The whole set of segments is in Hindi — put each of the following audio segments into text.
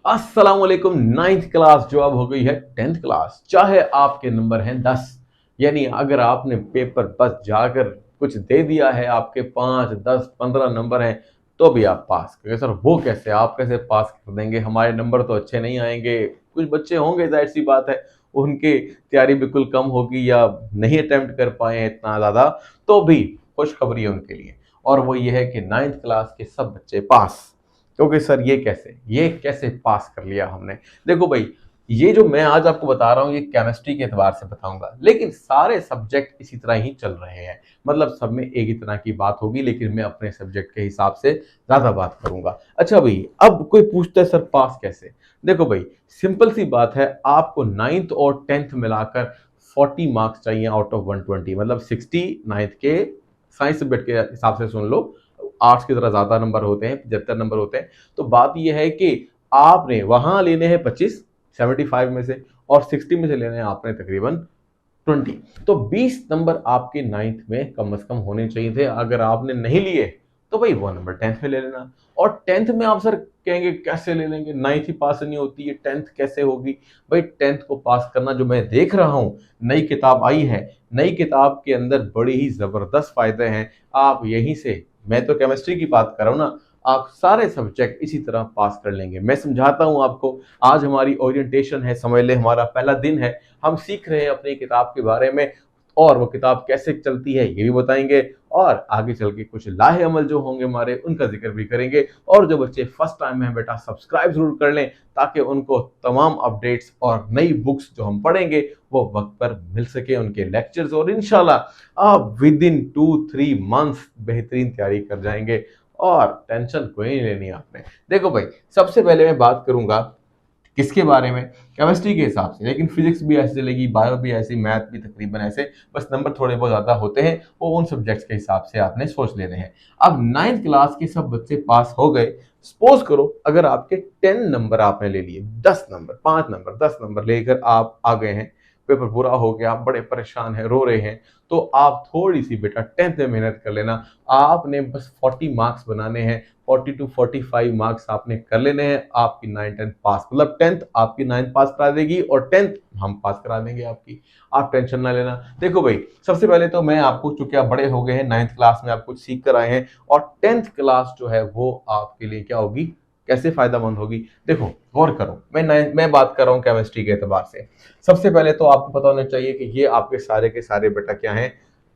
अस्सलाम वालेकुम। नाइन्थ क्लास जो अब हो गई है 10th क्लास, चाहे आपके नंबर हैं 10, यानी अगर आपने पेपर बस जाकर कुछ दे दिया है, आपके 5 10 15 नंबर हैं तो भी आप पास करेंगे। सर वो कैसे, आप कैसे पास कर देंगे, हमारे नंबर तो अच्छे नहीं आएंगे। कुछ बच्चे होंगे, जाहिर सी बात है, उनकी तैयारी बिल्कुल कम होगी या नहीं अटेम्प्ट कर पाए हैं इतना ज़्यादा, तो भी खुशखबरी है उनके लिए। और वो ये है कि 9th क्लास के सब बच्चे पास। क्योंकि सर ये कैसे पास कर लिया हमने। देखो भाई, ये जो मैं आज आपको बता रहा हूँ ये केमिस्ट्री के एतबार से बताऊंगा, लेकिन सारे सब्जेक्ट इसी तरह ही चल रहे हैं। मतलब सब में एक ही तरह की बात होगी, लेकिन मैं अपने सब्जेक्ट के हिसाब से ज्यादा बात करूंगा। अच्छा भाई, अब कोई पूछता है सर पास कैसे। देखो भाई, सिंपल सी बात है, आपको 9th और 10th मिलाकर 40 मार्क्स चाहिए आउट ऑफ 120, मतलब 60 9th के साइंस सब्जेक्ट के हिसाब से सुन लो। आर्ट्स की तरह ज्यादा नंबर होते हैं, 75 नंबर होते हैं। तो बात यह है कि आपने वहां लेने हैं 25 75 में से, और 60 में से लेने हैं आपने तकरीबन 20। तो 20 नंबर आपके 9th में कम से कम होने चाहिए थे। अगर आपने नहीं लिए तो भाई वो नंबर 10th में ले लेना। और 10th में आप सर कहेंगे कैसे ले लेंगे, 9th ही पास नहीं होती है, 10th कैसे होगी। भाई 10th को पास करना, जो मैं देख रहा हूं, नई किताब आई है, नई किताब के अंदर बड़ी ही जबरदस्त फायदे हैं। आप यहीं से, मैं तो केमिस्ट्री की बात कर रहा हूं ना, आप सारे सब्जेक्ट इसी तरह पास कर लेंगे। मैं समझाता हूं आपको। आज हमारी ओरिएंटेशन है, समझ ले हमारा पहला दिन है। हम सीख रहे हैं अपनी किताब के बारे में, और वो किताब कैसे चलती है ये भी बताएंगे, और आगे चल के कुछ लाहे अमल जो होंगे हमारे, उनका जिक्र भी करेंगे। और जो बच्चे फर्स्ट टाइम हैं बेटा, सब्सक्राइब जरूर कर लें, ताकि उनको तमाम अपडेट्स और नई बुक्स जो हम पढ़ेंगे वो वक्त पर मिल सके, उनके लेक्चर्स, और इंशाल्लाह आप विद इन 2-3 मंथ्स बेहतरीन तैयारी कर जाएंगे। और टेंशन कोई नहीं लेनी आपने। देखो भाई, सबसे पहले मैं बात करूंगा किसके बारे में, केमिस्ट्री के हिसाब से, लेकिन फिजिक्स भी ऐसे चलेगी, बायो भी ऐसी, मैथ भी तकरीबन ऐसे। बस नंबर थोड़े बहुत ज्यादा होते हैं, वो उन सब्जेक्ट्स के हिसाब से आपने सोच लेने हैं। अब 9th क्लास के सब बच्चे पास हो गए। सपोज करो अगर आपके 10 नंबर आपने ले लिए, 10 नंबर, 5 नंबर, 10 नंबर लेकर आप आ गए हैं, पेपर पूरा हो गया, आप बड़े परेशान हैं, रो रहे हैं, तो आप थोड़ी सी बेटा 10th में मेहनत कर लेना। आपने बस 40 मार्क्स बनाने हैं, 40 to 45 मार्क्स आपने कर लेने हैं, आपकी 9th 10th पास, मतलब 10th आपकी 9th पास करा देगी और 10th हम पास करा देंगे आपकी। आप टेंशन ना लेना। देखो भाई, सबसे पहले तो मैं आपको, चूंकि आप बड़े हो गए हैं, 9th क्लास में आप कुछ सीख कर आए हैं, और 10th क्लास जो है वो आपके लिए क्या होगी, कैसे फायदेमंद होगी। देखो गौर करो, मैं बात कर रहा हूँ केमिस्ट्री के एतबार से। सबसे पहले तो आपको पता होना चाहिए कि ये आपके सारे के सारे बेटा क्या हैं,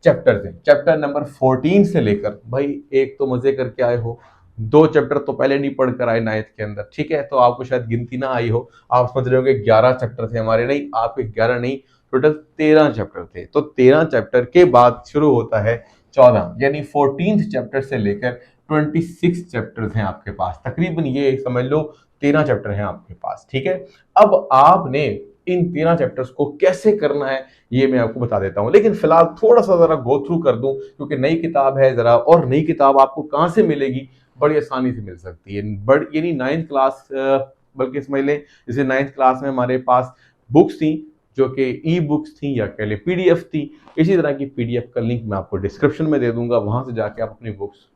चैप्टर थे। चैप्टर नंबर 14 से लेकर, भाई एक तो मजे करके आए हो, 2 चैप्टर तो पहले नहीं पढ़ कर आए 9th के अंदर, ठीक है, तो आपको शायद गिनती ना आई हो। आप समझ रहे हो कि 11 चैप्टर थे हमारे, नहीं, आपके 11 नहीं, टोटल 13 चैप्टर थे। तो 13 चैप्टर के बाद शुरू होता है 14, यानी 14th चैप्टर से लेकर 26 चैप्टर हैं आपके पास, तकरीबन ये समझ लो 13 चैप्टर हैं आपके पास, ठीक है। अब आपने इन 13 चैप्टर्स को कैसे करना है ये मैं आपको बता देता हूं, लेकिन फिलहाल थोड़ा सा जरा गो थ्रू कर दूं, क्योंकि नई किताब है जरा। और नई किताब आपको कहां से मिलेगी, बड़ी आसानी से मिल सकती है, बड़ यानी 9th क्लास, बल्कि समझ लें जैसे 9th क्लास में हमारे पास बुक्स थी, जो कि ई बुक्स थी या कह लें पीडीएफ थी। इसी तरह की पीडीएफ का लिंक मैं आपको डिस्क्रिप्शन में दे दूंगा, वहां से जाके आप अपनी बुक्स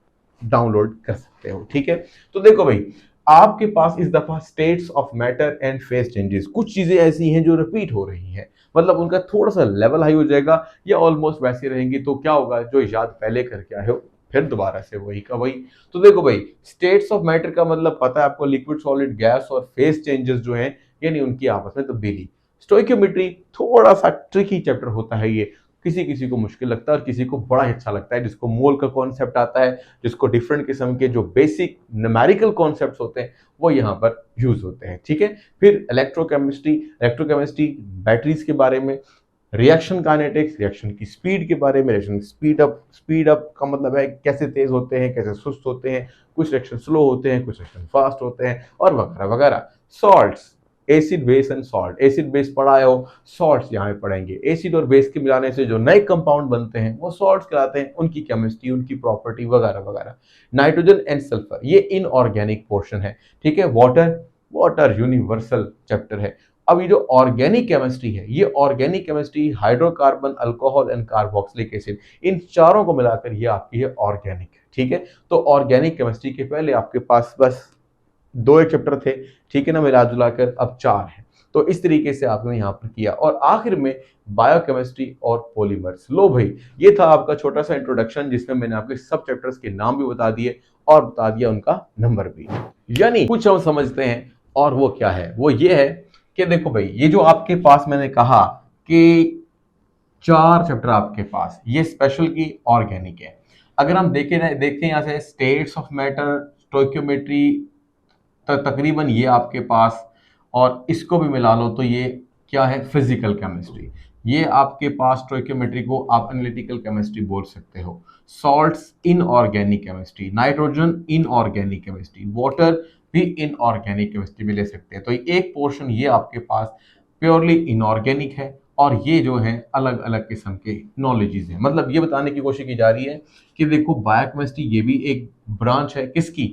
डाउनलोड कर सकते हो, ठीक है। तो देखो भाई, आपके पास इस दफा states of matter and face changes, कुछ चीजें ऐसी हैं जो रिपीट हो रही हैं, मतलब उनका थोड़ा सा लेवल हाई हो जाएगा, या ऑलमोस्ट वैसी रहेंगी। तो क्या होगा, जो याद पहले करके आए हो फिर दोबारा से वही का वही। तो देखो भाई, स्टेट्स ऑफ मैटर का मतलब पता है आपको, लिक्विड, सॉलिड, गैस, और फेस चेंजेस जो हैं, यानी उनकी आपस में तब्दीली। स्टोइकियोमेट्री थोड़ा सा ट्रिकी चैप्टर होता है ये, किसी किसी को मुश्किल लगता है और किसी को बड़ा ही अच्छा लगता है, जिसको मोल का कॉन्सेप्ट आता है, जिसको डिफरेंट किस्म के जो बेसिक न्यूमेरिकल कॉन्सेप्ट्स होते हैं वो यहाँ पर यूज होते हैं, ठीक है। फिर इलेक्ट्रोकेमिस्ट्री बैटरीज के बारे में, रिएक्शन काइनेटिक्स, रिएक्शन की स्पीड के बारे में, रिएक्शन स्पीड अप का मतलब है कैसे तेज होते हैं, कैसे सुस्त होते हैं, कुछ रिएक्शन स्लो होते हैं, कुछ रिएक्शन फास्ट होते हैं, और वगैरह वगैरह। Salts, acid base and salt, acid base पढ़ाए हो, सॉल्ट्स यहाँ पे पढ़ेंगे। एसिड और बेस के मिलाने से जो नए कंपाउंड बनते हैं वो सॉल्ट्स कहलाते हैं, उनकी केमिस्ट्री, उनकी प्रॉपर्टी वगैरह वगैरह। नाइट्रोजन एंड सल्फर, ये इनऑर्गेनिक पोर्शन है, ठीक है। वाटर, वाटर यूनिवर्सल चैप्टर है। अब ये जो ऑर्गेनिक केमिस्ट्री है, ये organic chemistry hydrocarbon, alcohol and carboxylic acid, इन चारों को मिलाकर ये आपकी है ऑर्गेनिक, ठीक है। तो ऑर्गेनिक केमिस्ट्री के पहले आपके पास बस दो एक चैप्टर थे, ठीक है ना, मिला जुला कर अब 4 है। तो इस तरीके से आपने यहाँ पर किया और आखिर में बायोकेमिस्ट्री और पॉलीमर्स। लो भाई, ये था आपका छोटा सा इंट्रोडक्शन जिसमें मैंने आपके सब चैप्टर्स के नाम भी बता दिए और बता दिया उनका नंबर भी। यानी कुछ हम समझते हैं और वो क्या है, वो ये है कि देखो भाई, ये जो आपके पास मैंने कहा कि 4 चैप्टर आपके पास, ये स्पेशल की ऑर्गेनिक है। अगर हम देखते हैं यहाँ से स्टेट्स ऑफ मैटर, स्टोइकियोमेट्री, तकरीबन ये आपके पास, और इसको भी मिला लो तो ये क्या है, फिजिकल केमिस्ट्री। ये आपके पास स्टोइकियोमेट्री को आप एनालिटिकल केमिस्ट्री बोल सकते हो। Salts inorganic chemistry, nitrogen inorganic chemistry, water भी इनऑर्गेनिक केमिस्ट्री में ले सकते हैं। तो एक पोर्शन ये आपके पास प्योरली इनऑर्गेनिक है और ये जो है अलग अलग किस्म के नॉलेजेस हैं। मतलब ये बताने की कोशिश की जा रही है कि देखो, बायोकेमिस्ट्री ये भी एक ब्रांच है किसकी,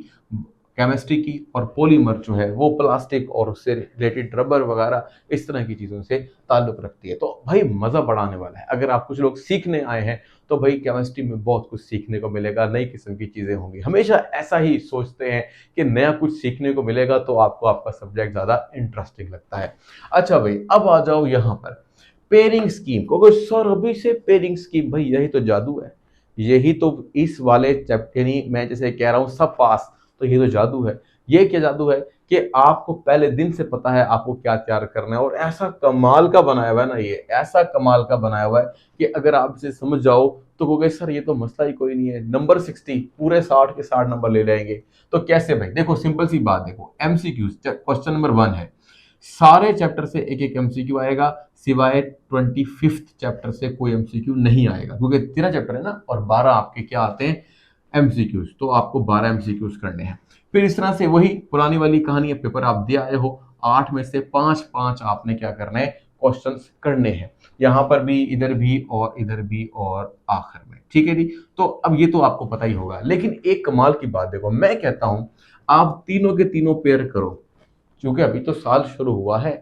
केमिस्ट्री की, और पॉलीमर जो है वो प्लास्टिक और उससे रिलेटेड रबर वगैरह इस तरह की चीज़ों से ताल्लुक रखती है। तो भाई मज़ा बढ़ाने वाला है। अगर आप कुछ लोग सीखने आए हैं तो भाई केमिस्ट्री में बहुत कुछ सीखने को मिलेगा, नई किस्म की चीज़ें होंगी। हमेशा ऐसा ही सोचते हैं कि नया कुछ सीखने को मिलेगा तो आपको आपका सब्जेक्ट ज़्यादा इंटरेस्टिंग लगता है। अच्छा भाई, अब आ जाओ यहाँ पर पेयरिंग स्कीम को। सर अभी से पेयरिंग स्कीम, भाई यही तो जादू है, यही तो इस वाले चैप्टर, नहीं मैं जैसे कह रहा हूँ सब पास, तो ये तो जादू है। ये क्या जादू है कि आपको पहले दिन से पता है आपको क्या तैयार करना है, और ऐसा कमाल का बनाया हुआ है ना, ये ऐसा कमाल का बनाया हुआ है कि अगर आप इसे समझ जाओ तो कहोगे सर ये तो मसला ही कोई नहीं है, नंबर 60 पूरे 60 के 60 नंबर ले जाएंगे। तो कैसे भाई, देखो सिंपल सी बात, देखो एमसीक्यूज, क्वेश्चन नंबर 1 है, सारे चैप्टर से एक एक एमसीक्यू आएगा, सिवाय 25th चैप्टर से कोई एमसीक्यू नहीं आएगा, क्योंकि 13 चैप्टर है ना और 12 आपके क्या आते हैं, एमसीक्यूज। तो आपको 12 एमसीक्यूज करने हैं। फिर इस तरह से वही पुरानी वाली कहानी है, पेपर आप दे आए हो, 8 में से 5 आपने क्या करना है, क्वेश्चंस करने हैं, यहाँ पर भी, इधर भी और इधर भी और आखिर में, ठीक है जी। तो अब ये तो आपको पता ही होगा, लेकिन एक कमाल की बात देखो, मैं कहता हूं आप तीनों के तीनों पेयर करो, क्योंकि अभी तो साल शुरू हुआ है,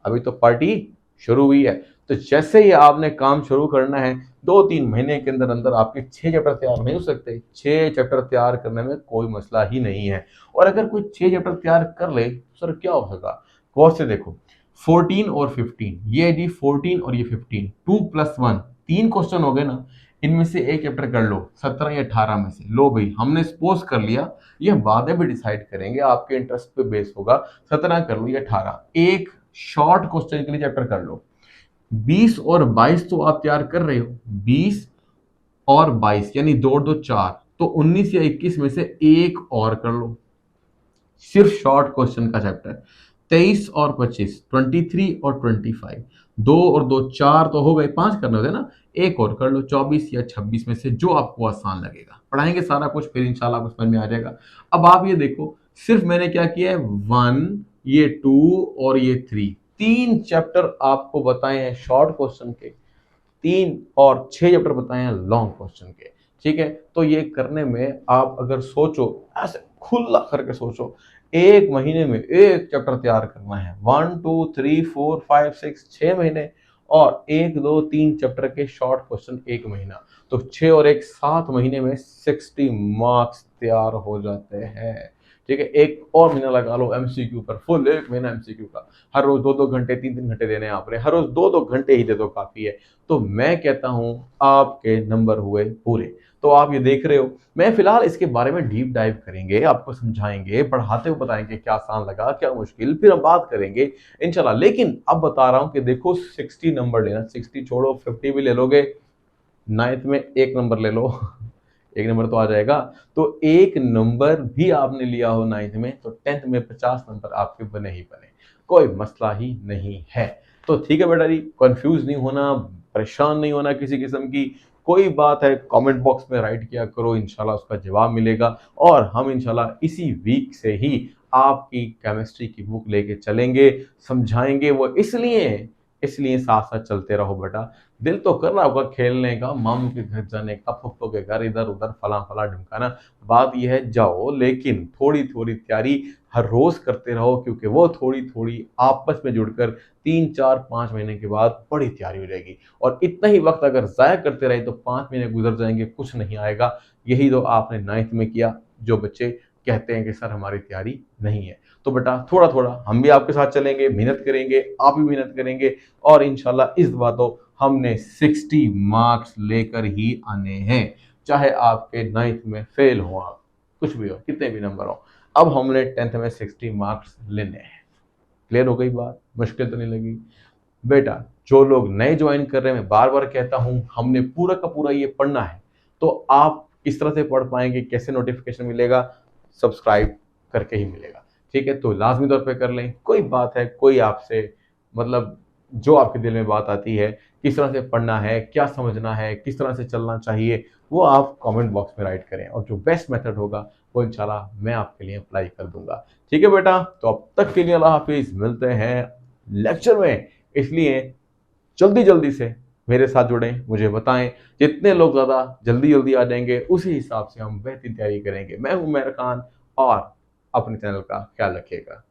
अभी तो पार्टी शुरू हुई है। तो जैसे ही आपने काम शुरू करना है, 2-3 महीने के अंदर अंदर आपके 6 चैप्टर तैयार नहीं हो सकते। 6 चैप्टर तैयार करने में कोई मसला ही नहीं है। और अगर कोई 6 चैप्टर तैयार कर ले तो सर क्या होगा, गौर से देखो, 14 और 15, ये है जी 14 और ये 15, 2+1, 3 क्वेश्चन हो गए ना, इनमें से एक चैप्टर कर लो, 17 या 18 में से। लो भाई, हमने सपोज कर लिया, ये बाद में भी डिसाइड करेंगे, आपके इंटरेस्ट पे बेस होगा, 17 कर लो या 18, एक शॉर्ट क्वेश्चन के लिए चैप्टर कर लो। 20 और 22 तो आप तैयार कर रहे हो, 20 और 22 यानी 2 और 2 4, तो 19 या 21 में से एक और कर लो, सिर्फ शॉर्ट क्वेश्चन का चैप्टर। 23 और 25, 23 और 25, 2 और 2 4 तो हो गए, 5 करने होते ना, एक और कर लो, 24 या 26 में से जो आपको आसान लगेगा। पढ़ाएंगे सारा कुछ, फिर इंशाल्लाह कुछ समझ में आ जाएगा। अब आप ये देखो, सिर्फ मैंने क्या किया है, 1, ये 2 और ये 3, 3 चैप्टर आपको बताए हैं शॉर्ट क्वेश्चन के, 3 और 6 चैप्टर बताए हैं लॉन्ग क्वेश्चन के, ठीक है। तो ये करने में आप अगर सोचो, ऐसे खुला करके सोचो, 1 महीने में एक चैप्टर तैयार करना है, 1 2 3 4 5 6, 6 महीने, और 1 2 3 चैप्टर के शॉर्ट क्वेश्चन 1 महीना, तो 6 और 1 7 महीने में 60 मार्क्स तैयार हो जाते हैं, ठीक है। एक और महीना लगा लो एमसीक्यू पर, फुल 1 महीना एमसीक्यू का, हर रोज 2-2 घंटे 3-3 घंटे देने हैं आपने, हर रोज 2-2 घंटे ही दे दो, काफी है। तो मैं कहता हूं आपके नंबर हुए पूरे। तो आप ये देख रहे हो, मैं फिलहाल इसके बारे में डीप डाइव करेंगे, आपको समझाएंगे, पढ़ाते हुए बताएंगे क्या आसान लगा क्या मुश्किल, फिर हम बात करेंगे इंशाल्लाह। लेकिन अब बता रहा हूं कि देखो 60 नंबर लेना, 60 छोड़ो 50 भी ले लोगे, 9th में 1 नंबर ले लो, 1 नंबर तो आ जाएगा। तो 1 नंबर भी आपने लिया हो 9th में, तो 10th में 50 नंबर आपके बने ही बने, कोई मसला ही नहीं है। तो ठीक है बेटा जी, कंफ्यूज नहीं होना, परेशान नहीं होना किसी किस्म की, कोई बात है कमेंट बॉक्स में राइट किया करो, इंशाल्लाह उसका जवाब मिलेगा। और हम इंशाल्लाह इसी वीक से ही आपकी केमिस्ट्री की बुक लेके चलेंगे, समझाएंगे। वो इसलिए साथ साथ चलते रहो बेटा। दिल तो कर रहा होगा खेलने का, मामू के घर जाने का, पप्पो के घर इधर उधर फला फला ढिमकाना, बात यह है जाओ, लेकिन थोड़ी थोड़ी तैयारी हर रोज करते रहो, क्योंकि वो थोड़ी थोड़ी आपस में जुड़कर 3 4 5 महीने के बाद बड़ी तैयारी हो जाएगी। और इतना ही वक्त अगर जाया करते रहे तो 5 महीने गुजर जाएंगे, कुछ नहीं आएगा। यही तो आपने 9th में किया, जो बच्चे कहते हैं कि सर हमारी तैयारी नहीं है। तो बेटा थोड़ा थोड़ा हम भी आपके साथ चलेंगे, मेहनत करेंगे, आप भी मेहनत करेंगे और इंशाल्लाह इस बार तो हमने 60 मार्क्स लेकर ही आने हैं, चाहे आपके 9th में फेल हो, आप कुछ भी हो, कितने भी नंबर हो, अब हमने 10th में 60 मार्क्स लेने हैं। क्लियर हो गई बात? मुश्किल तो नहीं लगी बेटा? जो लोग नए ज्वाइन कर रहे हैं, मैं बार बार कहता हूं हमने पूरा का पूरा ये पढ़ना है, तो आप किस तरह से पढ़ पाएंगे, कैसे नोटिफिकेशन मिलेगा? सब्सक्राइब करके ही मिलेगा, ठीक है? तो लाजमी तौर पे कर लें। कोई बात है, कोई आपसे मतलब जो आपके दिल में बात आती है, किस तरह से पढ़ना है, क्या समझना है, किस तरह से चलना चाहिए, वो आप कमेंट बॉक्स में राइट करें और जो बेस्ट मेथड होगा वो इंशाल्लाह मैं आपके लिए अप्लाई कर दूंगा। ठीक है बेटा? तो अब तक के लिए अल्लाह हाफिज, मिलते हैं लेक्चर में। इसलिए जल्दी जल्दी से मेरे साथ जुड़ें, मुझे बताएं, जितने लोग ज़्यादा जल्दी जल्दी आ जाएंगे उसी हिसाब से हम बेहतरीन तैयारी करेंगे। मैं हूं मेहर खान और अपने चैनल का ख्याल रखिएगा।